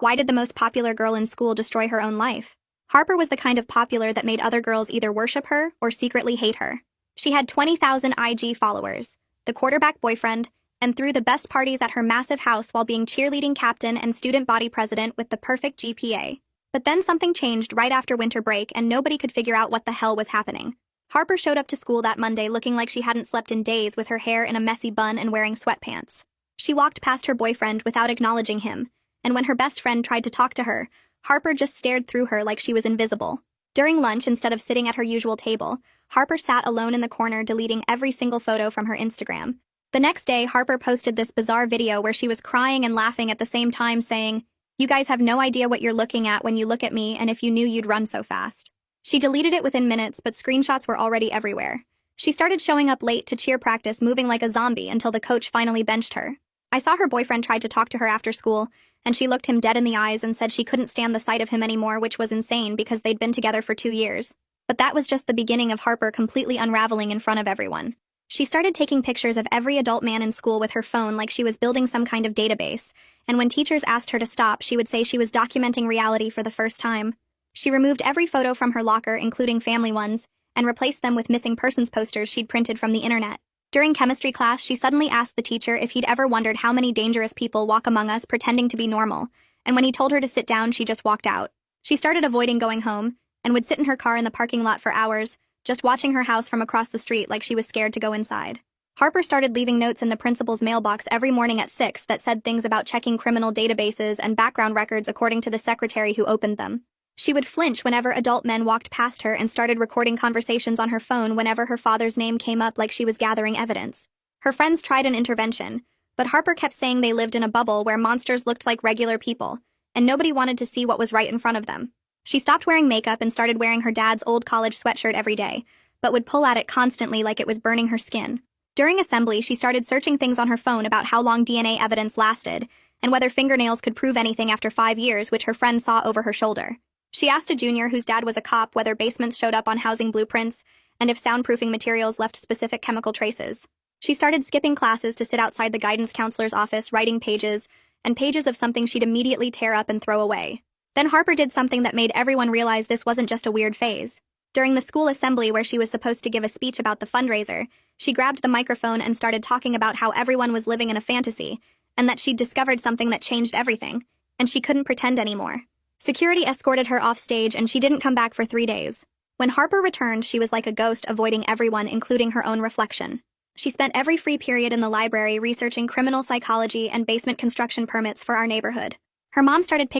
Why did the most popular girl in school destroy her own life? Harper was the kind of popular that made other girls either worship her or secretly hate her. She had 20,000 IG followers, the quarterback boyfriend, and threw the best parties at her massive house while being cheerleading captain and student body president with the perfect GPA. But then something changed right after winter break and nobody could figure out what the hell was happening. Harper showed up to school that Monday looking like she hadn't slept in days with her hair in a messy bun and wearing sweatpants. She walked past her boyfriend without acknowledging him, and when her best friend tried to talk to her, Harper just stared through her like she was invisible. During lunch, instead of sitting at her usual table, Harper sat alone in the corner deleting every single photo from her Instagram. The next day, Harper posted this bizarre video where she was crying and laughing at the same time saying, "You guys have no idea what you're looking at when you look at me, and if you knew you'd run so fast." She deleted it within minutes, but screenshots were already everywhere. She started showing up late to cheer practice, moving like a zombie until the coach finally benched her. I saw her boyfriend tried to talk to her after school, and she looked him dead in the eyes and said she couldn't stand the sight of him anymore, which was insane because they'd been together for 2 years. But that was just the beginning of Harper completely unraveling in front of everyone. She started taking pictures of every adult man in school with her phone like she was building some kind of database, and when teachers asked her to stop, she would say she was documenting reality for the first time. She removed every photo from her locker, including family ones, and replaced them with missing persons posters she'd printed from the internet. During chemistry class, she suddenly asked the teacher if he'd ever wondered how many dangerous people walk among us pretending to be normal, and when he told her to sit down, she just walked out. She started avoiding going home, and would sit in her car in the parking lot for hours, just watching her house from across the street like she was scared to go inside. Harper started leaving notes in the principal's mailbox every morning at 6 that said things about checking criminal databases and background records according to the secretary who opened them. She would flinch whenever adult men walked past her and started recording conversations on her phone whenever her father's name came up like she was gathering evidence. Her friends tried an intervention, but Harper kept saying they lived in a bubble where monsters looked like regular people, and nobody wanted to see what was right in front of them. She stopped wearing makeup and started wearing her dad's old college sweatshirt every day, but would pull at it constantly like it was burning her skin. During assembly, she started searching things on her phone about how long DNA evidence lasted, and whether fingernails could prove anything after 5 years, which her friend saw over her shoulder. She asked a junior whose dad was a cop whether basements showed up on housing blueprints and if soundproofing materials left specific chemical traces. She started skipping classes to sit outside the guidance counselor's office writing pages and pages of something she'd immediately tear up and throw away. Then Harper did something that made everyone realize this wasn't just a weird phase. During the school assembly where she was supposed to give a speech about the fundraiser, she grabbed the microphone and started talking about how everyone was living in a fantasy and that she'd discovered something that changed everything, and she couldn't pretend anymore. Security escorted her off stage and she didn't come back for 3 days. When Harper returned, she was like a ghost, avoiding everyone, including her own reflection. She spent every free period in the library researching criminal psychology and basement construction permits for our neighborhood. Her mom started